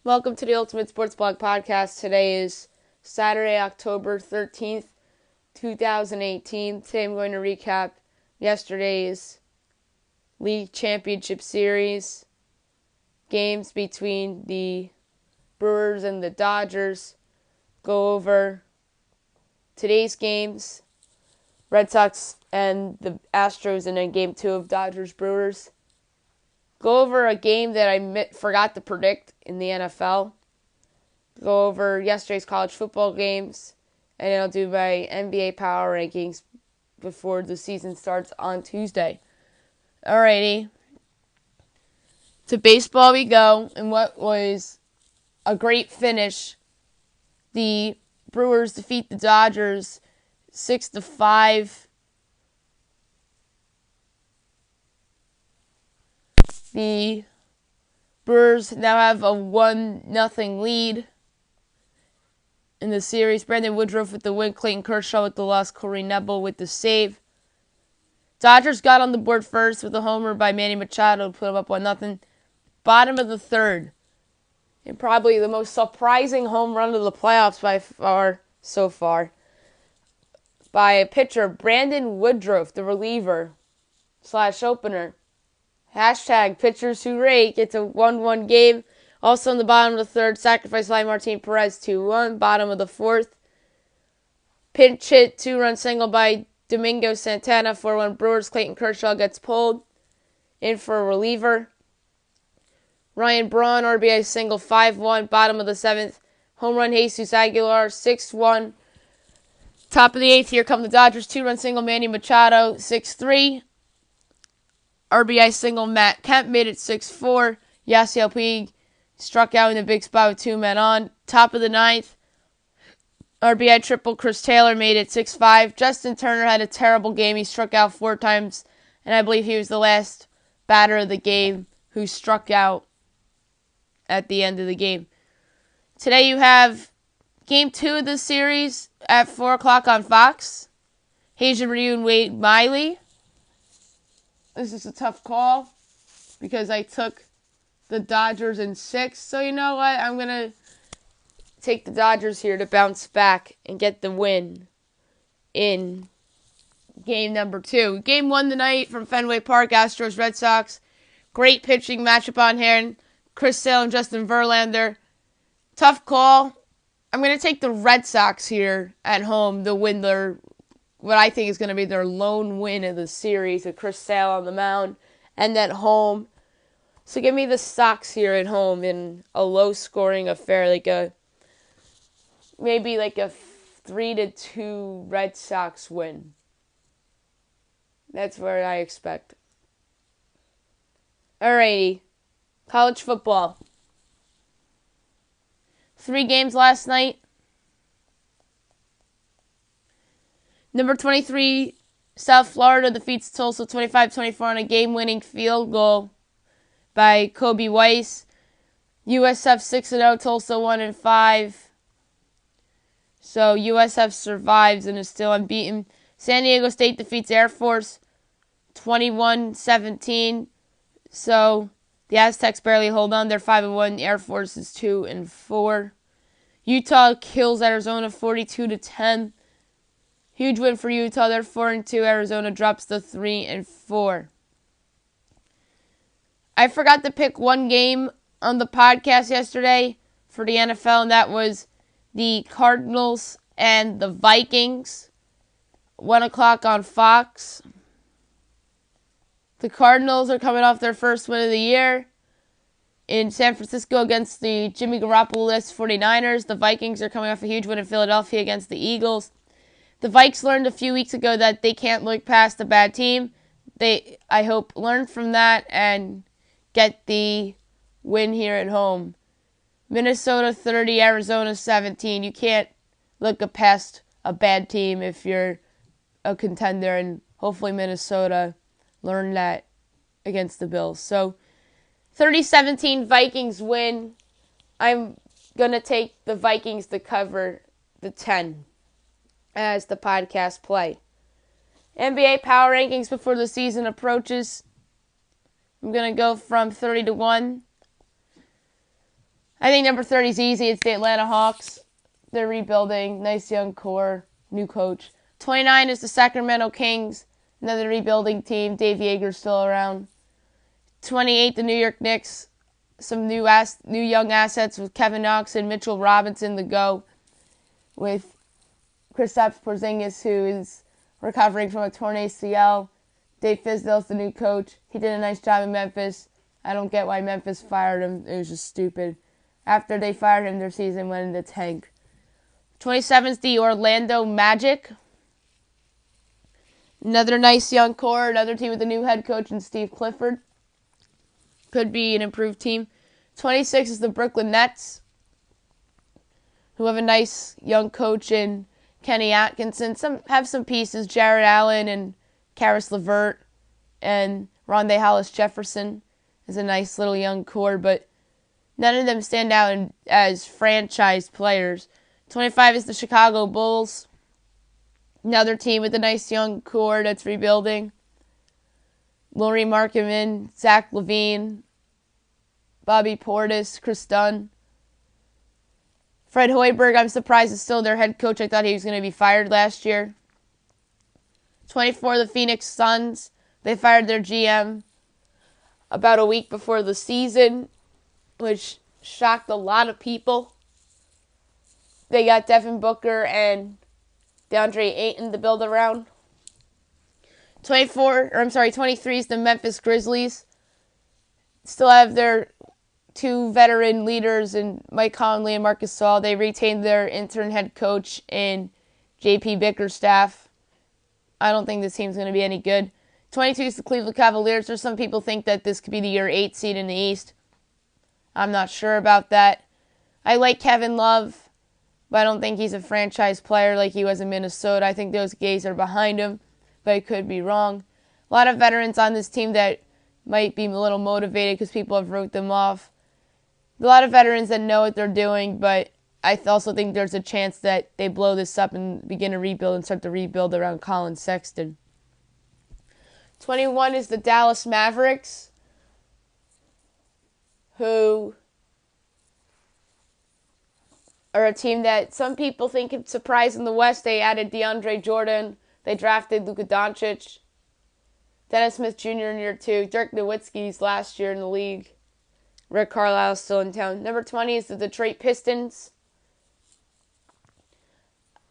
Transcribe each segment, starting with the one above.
Welcome to the Ultimate Sports Blog Podcast. Today is Saturday, October 13th, 2018. Today I'm going to recap yesterday's League Championship Series games between the Brewers and the Dodgers. Go over today's games, Red Sox and the Astros, and then Game 2 of Dodgers-Brewers. Go over a game that I forgot to predict in the NFL. Go over yesterday's college football games. And then I'll do my NBA power rankings before the season starts on Tuesday. Alrighty. To baseball we go. And what was a great finish. The Brewers defeat the Dodgers 6-5. The Brewers now have a 1-0 lead in the series. Brandon Woodruff with the win, Clayton Kershaw with the loss, Corey Knebel with the save. Dodgers got on the board first with a homer by Manny Machado to put them up 1-0. Bottom of the third. And probably the most surprising home run of the playoffs by far so far. By a pitcher, Brandon Woodruff, the reliever / opener. Hashtag pitchers who rate. It's a 1-1 game. Also in the bottom of the third, sacrifice fly Martin Perez 2-1. Bottom of the fourth, pinch hit 2-run single by Domingo Santana 4-1 Brewers. Clayton Kershaw gets pulled in for a reliever. Ryan Braun RBI single 5-1. Bottom of the seventh, home run Jesus Aguilar 6-1. Top of the eighth, here come the Dodgers 2-run single Manny Machado 6-3. RBI single Matt Kemp made it 6-4. Yasiel Puig struck out in the big spot with 2 men on. Top of the ninth, RBI triple Chris Taylor made it 6-5. Justin Turner had a terrible game. He struck out 4 times, and I believe he was the last batter of the game who struck out at the end of the game. Today you have Game 2 of the series at 4 o'clock on Fox. Hazen Ryu and Wade Miley. This is a tough call because I took the Dodgers in 6. So you know what? I'm going to take the Dodgers here to bounce back and get the win in game number 2. Game 1 tonight from Fenway Park, Astros Red Sox. Great pitching matchup on here. Chris Sale and Justin Verlander. Tough call. I'm going to take the Red Sox here at home to win what I think is going to be their lone win of the series with Chris Sale on the mound and at home. So give me the Sox here at home in a low-scoring affair, maybe like a 3-2 Red Sox win. That's what I expect. Alrighty, college football. 3 games last night. Number 23, South Florida defeats Tulsa 25-24 on a game-winning field goal by Kobe Weiss. USF 6-0, Tulsa 1-5. So USF survives and is still unbeaten. San Diego State defeats Air Force 21-17. So the Aztecs barely hold on. They're 5-1. Air Force is 2-4. Utah kills Arizona 42-10. Huge win for Utah. They're 4-2. Arizona drops to 3-4. I forgot to pick one game on the podcast yesterday for the NFL, and that was the Cardinals and the Vikings. 1 o'clock on Fox. The Cardinals are coming off their first win of the year in San Francisco against the Jimmy Garoppolo-less 49ers. The Vikings are coming off a huge win in Philadelphia against the Eagles. The Vikes learned a few weeks ago that they can't look past a bad team. They, I hope, learn from that and get the win here at home. Minnesota 30, Arizona 17. You can't look past a bad team if you're a contender, and hopefully Minnesota learned that against the Bills. So 30-17 Vikings win. I'm going to take the Vikings to cover the 10 as the podcast play. NBA power rankings before the season approaches. I'm going to go from 30 to 1. I think number 30 is easy. It's the Atlanta Hawks. They're rebuilding. Nice young core. New coach. 29 is the Sacramento Kings. Another rebuilding team. Dave Yeager's still around. 28, the New York Knicks. Some new young assets with Kevin Knox and Mitchell Robinson to go. With Kristaps Porzingis, who is recovering from a torn ACL. Dave Fizdale's the new coach. He did a nice job in Memphis. I don't get why Memphis fired him. It was just stupid. After they fired him, their season went in the tank. 27 is the Orlando Magic. Another nice young core. Another team with a new head coach and Steve Clifford. Could be an improved team. 26 is the Brooklyn Nets, who have a nice young coach in Kenny Atkinson. Have some pieces, Jared Allen and Karis LeVert and Rondae Hollis-Jefferson is a nice little young core, but none of them stand out as franchise players. 25 is the Chicago Bulls, another team with a nice young core that's rebuilding. Lauri Markkanen, Zach LaVine, Bobby Portis, Chris Dunn. Fred Hoiberg, I'm surprised is still their head coach. I thought he was going to be fired last year. 24, the Phoenix Suns. They fired their GM about a week before the season, which shocked a lot of people. They got Devin Booker and DeAndre Ayton to build around. 23 is the Memphis Grizzlies. Still have their two veteran leaders in Mike Conley and Marcus Gasol. They retained their intern head coach in J.P. Bickerstaff. I don't think this team's going to be any good. 22 is the Cleveland Cavaliers. There's some people think that this could be the year 8 seed in the East. I'm not sure about that. I like Kevin Love, but I don't think he's a franchise player like he was in Minnesota. I think those guys are behind him, but I could be wrong. A lot of veterans on this team that might be a little motivated because people have wrote them off. A lot of veterans that know what they're doing, but I also think there's a chance that they blow this up and begin to rebuild and start to rebuild around Colin Sexton. 21 is the Dallas Mavericks, who are a team that some people think could surprise in the West. They added DeAndre Jordan. They drafted Luka Doncic. Dennis Smith Jr. in year 2. Dirk Nowitzki's last year in the league. Rick Carlisle's still in town. Number 20 is the Detroit Pistons.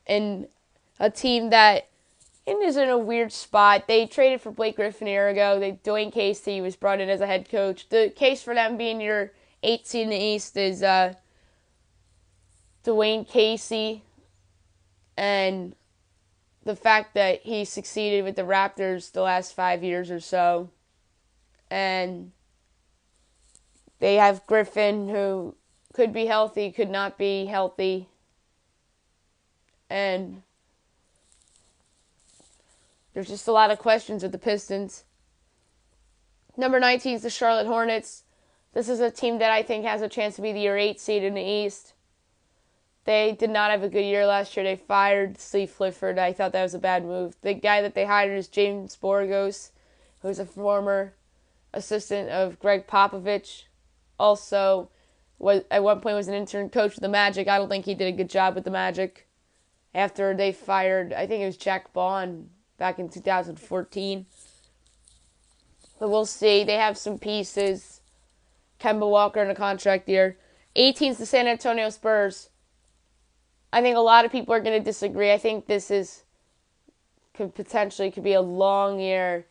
And a team that is in a weird spot. They traded for Blake Griffin a year ago. Dwayne Casey was brought in as a head coach. The case for them being your 8th seed in the East is Dwayne Casey and the fact that he succeeded with the Raptors the last 5 years or so. And they have Griffin, who could be healthy, could not be healthy. And there's just a lot of questions with the Pistons. Number 19 is the Charlotte Hornets. This is a team that I think has a chance to be the year 8 seed in the East. They did not have a good year last year. They fired Steve Clifford. I thought that was a bad move. The guy that they hired is James Borgos, who's a former assistant of Greg Popovich. Also, at one point was an intern coach with the Magic. I don't think he did a good job with the Magic. After they fired, I think it was Jack Bond back in 2014. But we'll see. They have some pieces. Kemba Walker in a contract year. 18 is the San Antonio Spurs. I think a lot of people are going to disagree. I think this could be a long year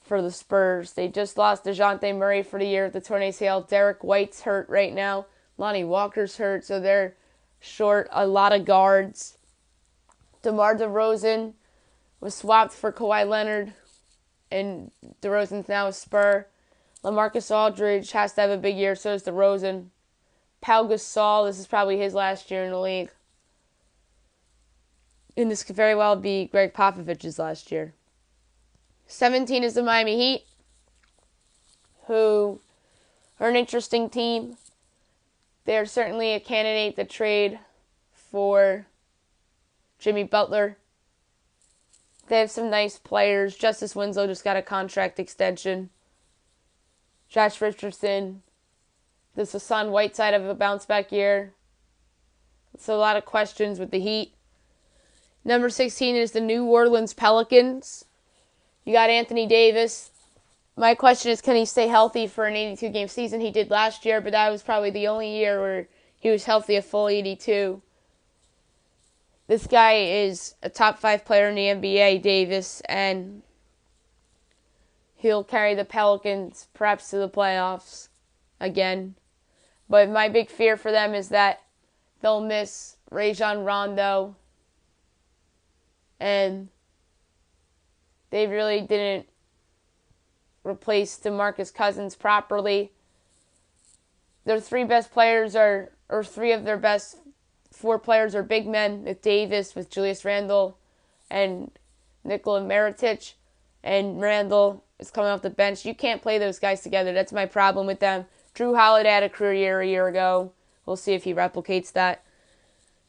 for the Spurs. They just lost DeJounte Murray for the year with the torn ACL. Derek White's hurt right now. Lonnie Walker's hurt, so they're short a lot of guards. DeMar DeRozan was swapped for Kawhi Leonard, and DeRozan's now a Spur. LaMarcus Aldridge has to have a big year, so does DeRozan. Pau Gasol, this is probably his last year in the league. And this could very well be Greg Popovich's last year. 17 is the Miami Heat, who are an interesting team. They're certainly a candidate to trade for Jimmy Butler. They have some nice players. Justice Winslow just got a contract extension. Josh Richardson, Does Hassan Whiteside have a bounce-back year? So a lot of questions with the Heat. Number 16 is the New Orleans Pelicans. You got Anthony Davis. My question is, can he stay healthy for an 82-game season? He did last year, but that was probably the only year where he was healthy a full 82. This guy is a top 5 player in the NBA, Davis, and he'll carry the Pelicans perhaps to the playoffs again. But my big fear for them is that they'll miss Rajon Rondo, and they really didn't replace DeMarcus Cousins properly. Their 3 best players or 3 of their best 4 players are big men, with Davis, with Julius Randle, and Nikola Mirotic. And Randle is coming off the bench. You can't play those guys together. That's my problem with them. Drew Holiday had a career year a year ago. We'll see if he replicates that.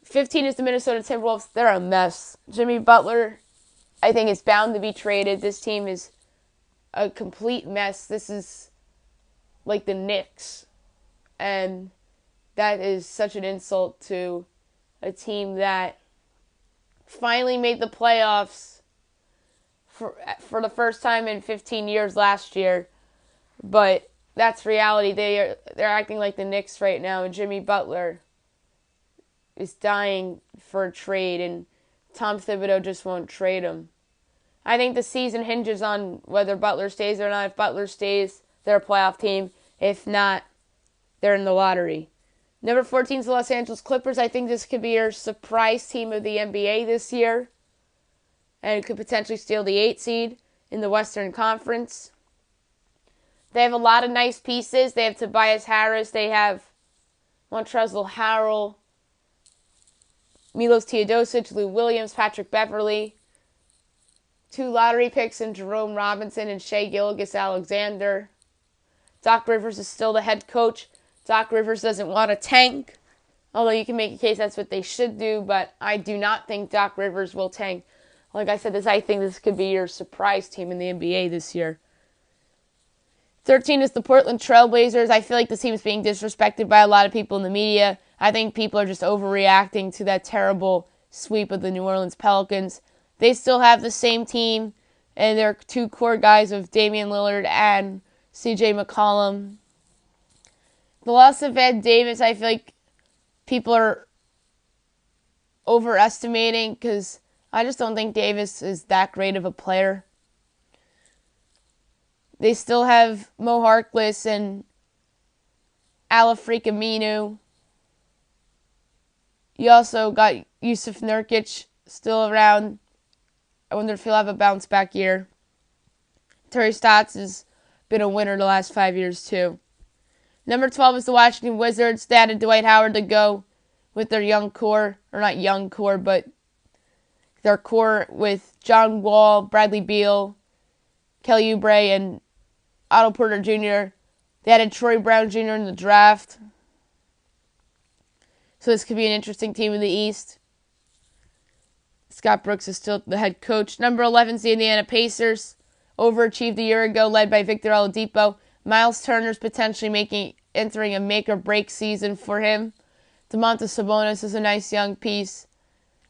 15 is the Minnesota Timberwolves. They're a mess. Jimmy Butler, I think, is bound to be traded. This team is a complete mess. This is like the Knicks. And that is such an insult to a team that finally made the playoffs for the first time in 15 years last year. But that's reality. They're acting like the Knicks right now, and Jimmy Butler is dying for a trade, and Tom Thibodeau just won't trade him. I think the season hinges on whether Butler stays or not. If Butler stays, they're a playoff team. If not, they're in the lottery. Number 14 is the Los Angeles Clippers. I think this could be your surprise team of the NBA this year, and could potentially steal the 8 seed in the Western Conference. They have a lot of nice pieces. They have Tobias Harris. They have Montrezl Harrell, Milos Teodosic, Lou Williams, Patrick Beverley. 2 lottery picks in Jerome Robinson and Shai Gilgeous-Alexander. Doc Rivers is still the head coach. Doc Rivers doesn't want to tank, although you can make a case that's what they should do, but I do not think Doc Rivers will tank. Like I said, I think this could be your surprise team in the NBA this year. 13 is the Portland Trail Blazers. I feel like this team is being disrespected by a lot of people in the media. I think people are just overreacting to that terrible sweep of the New Orleans Pelicans. They still have the same team, and their 2 core guys of Damian Lillard and CJ McCollum. The loss of Ed Davis, I feel like people are overestimating, because I just don't think Davis is that great of a player. They still have Mo Harkless and Al-Farouq Aminu. You also got Yusuf Nurkic still around. I wonder if he'll have a bounce-back year. Terry Stotts has been a winner the last 5 years, too. Number 12 is the Washington Wizards. They added Dwight Howard to go with their young core. Or not young core, but their core with John Wall, Bradley Beal, Kelly Oubre, and Otto Porter Jr. They added Troy Brown Jr. in the draft. So this could be an interesting team in the East. Scott Brooks is still the head coach. Number 11 is the Indiana Pacers. Overachieved a year ago, led by Victor Oladipo. Miles Turner's potentially entering a make-or-break season for him. Domantas Sabonis is a nice young piece.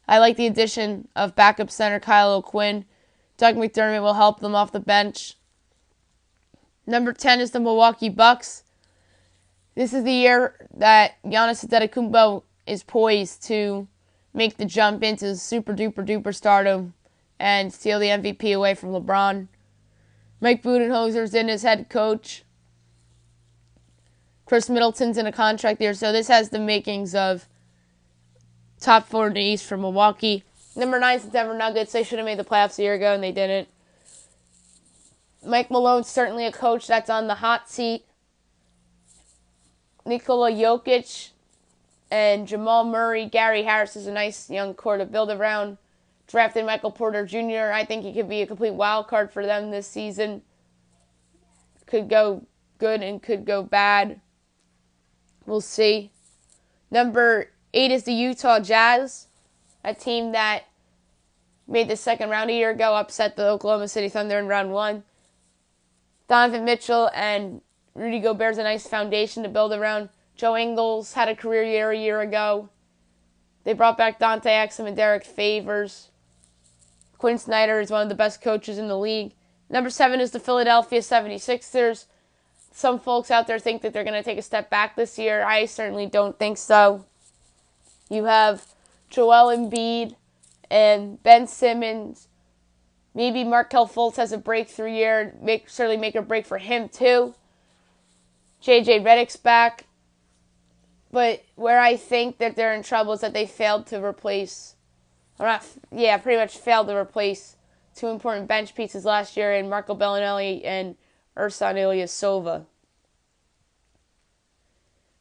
I like the addition of backup center Kyle O'Quinn. Doug McDermott will help them off the bench. Number 10 is the Milwaukee Bucks. This is the year that Giannis Antetokounmpo is poised to make the jump into super-duper-duper stardom and steal the MVP away from LeBron. Mike Budenholzer's in as head coach. Chris Middleton's in a contract year, so this has the makings of top 4 in the East for Milwaukee. Number 9 is the Denver Nuggets. They should have made the playoffs a year ago, and they didn't. Mike Malone's certainly a coach that's on the hot seat. Nikola Jokic and Jamal Murray. Gary Harris is a nice young core to build around. Drafted Michael Porter Jr. I think he could be a complete wild card for them this season. Could go good and could go bad. We'll see. Number 8 is the Utah Jazz, a team that made the second round a year ago, upset the Oklahoma City Thunder in round 1. Donovan Mitchell and Rudy Gobert's a nice foundation to build around. Joe Ingles had a career year a year ago. They brought back Dante Exum and Derek Favors. Quinn Snyder is one of the best coaches in the league. Number 7 is the Philadelphia 76ers. Some folks out there think that they're going to take a step back this year. I certainly don't think so. You have Joel Embiid and Ben Simmons. Maybe Markelle Fultz has a breakthrough year. Certainly make a break for him too. JJ Redick's back. But where I think that they're in trouble is that they failed to replace, pretty much failed to replace 2 important bench pieces last year in Marco Bellinelli and Ersan Ilyasova.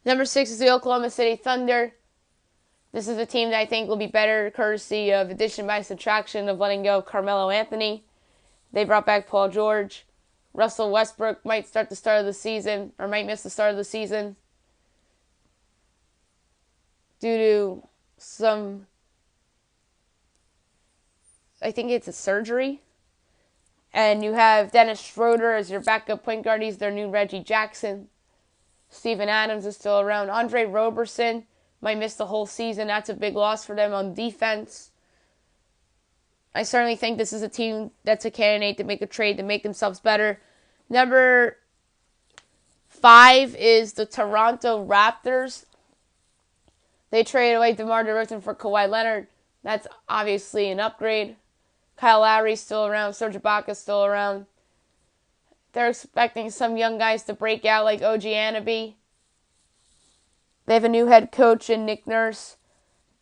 Number 6 is the Oklahoma City Thunder. This is a team that I think will be better courtesy of addition by subtraction of letting go of Carmelo Anthony. They brought back Paul George. Russell Westbrook might miss the start of the season due to I think it's a surgery. And you have Dennis Schroeder as your backup point guard. He's their new Reggie Jackson. Steven Adams is still around. Andre Roberson might miss the whole season. That's a big loss for them on defense. I certainly think this is a team that's a candidate to make a trade to make themselves better. Number 5 is the Toronto Raptors. They traded away DeMar DeRozan for Kawhi Leonard. That's obviously an upgrade. Kyle Lowry's still around. Serge Ibaka's still around. They're expecting some young guys to break out like OG Anunoby. They have a new head coach in Nick Nurse.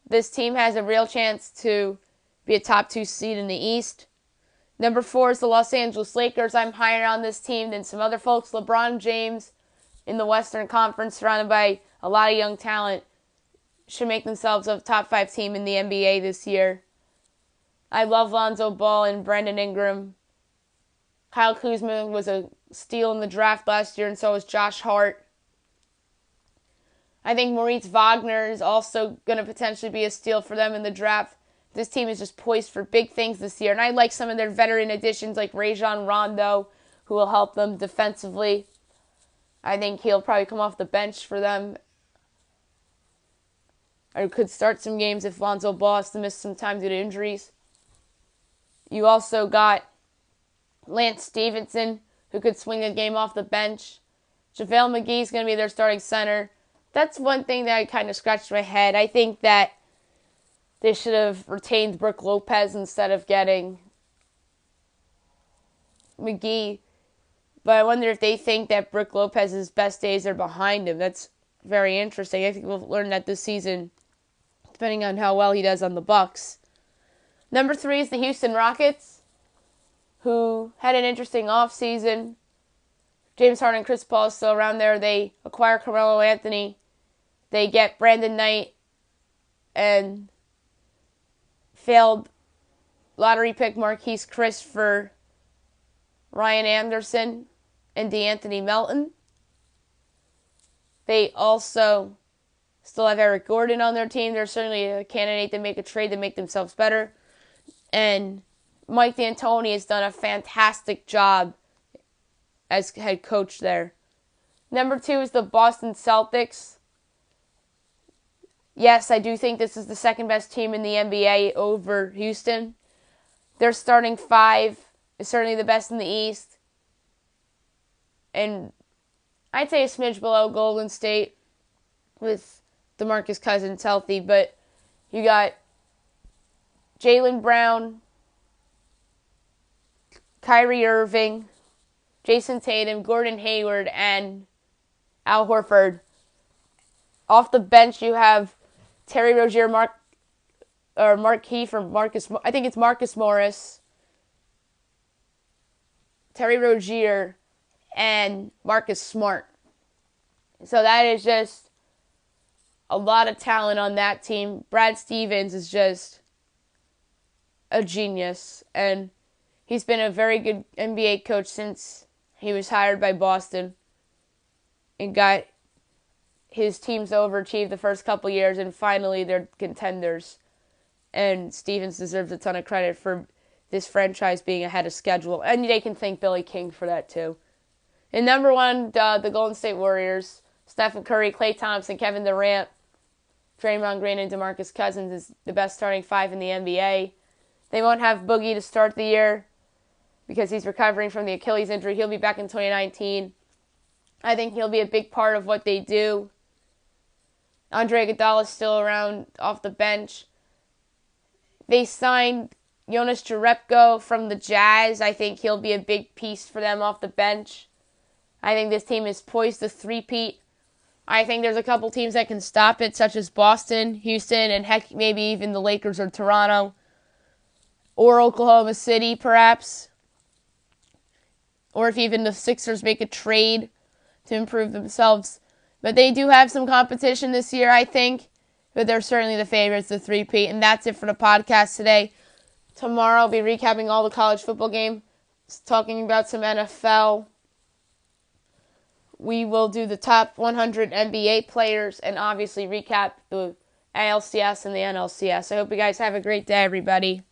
This team has a real chance to be a top 2 seed in the East. Number 4 is the Los Angeles Lakers. I'm higher on this team than some other folks. LeBron James in the Western Conference, surrounded by a lot of young talent, should make themselves a top 5 team in the NBA this year. I love Lonzo Ball and Brandon Ingram. Kyle Kuzma was a steal in the draft last year, and so was Josh Hart. I think Moritz Wagner is also going to potentially be a steal for them in the draft. This team is just poised for big things this year. And I like some of their veteran additions like Rajon Rondo, who will help them defensively. I think he'll probably come off the bench for them, or could start some games if Lonzo Ball has to miss some time due to injuries. You also got Lance Stevenson, who could swing a game off the bench. JaVale McGee is going to be their starting center. That's one thing that I kind of scratched my head. I think that they should have retained Brook Lopez instead of getting McGee. But I wonder if they think that Brook Lopez's best days are behind him. That's very interesting. I think we'll learn that this season, depending on how well he does on the Bucks. Number 3 is the Houston Rockets, who had an interesting offseason. James Harden and Chris Paul is still around there. They acquire Carmelo Anthony. They get Brandon Knight and failed lottery pick Marquise Chris for Ryan Anderson and DeAnthony Melton. They also still have Eric Gordon on their team. They're certainly a candidate to make a trade to make themselves better. And Mike D'Antoni has done a fantastic job as head coach there. Number 2 is the Boston Celtics. Yes, I do think this is the second best team in the NBA over Houston. Their starting 5 is certainly the best in the East. And I'd say a smidge below Golden State with DeMarcus Cousins healthy. But you got Jaylen Brown, Kyrie Irving, Jason Tatum, Gordon Hayward, and Al Horford. Off the bench, you have Terry Rozier, Marquise from Marcus. I think it's Marcus Morris, Terry Rozier, and Marcus Smart. So that is just a lot of talent on that team. Brad Stevens is just a genius, and he's been a very good NBA coach since he was hired by Boston and got his teams overachieved the first couple years, and finally they're contenders. And Stevens deserves a ton of credit for this franchise being ahead of schedule. And they can thank Billy King for that too. And number one, the Golden State Warriors. Stephen Curry, Klay Thompson, Kevin Durant, Draymond Green, and DeMarcus Cousins is the best starting five in the NBA. They won't have Boogie to start the year because he's recovering from the Achilles injury. He'll be back in 2019. I think he'll be a big part of what they do. Andre Iguodala's still around off the bench. They signed Jonas Jerebko from the Jazz. I think he'll be a big piece for them off the bench. I think this team is poised to three-peat. I think there's a couple teams that can stop it, such as Boston, Houston, and heck, maybe even the Lakers or Toronto. Or Oklahoma City, perhaps. Or if even the Sixers make a trade to improve themselves. But they do have some competition this year, I think. But they're certainly the favorites, the three-peat. And that's it for the podcast today. Tomorrow I'll be recapping all the college football games, talking about some NFL. We will do the top 100 NBA players and obviously recap the ALCS and the NLCS. I hope you guys have a great day, everybody.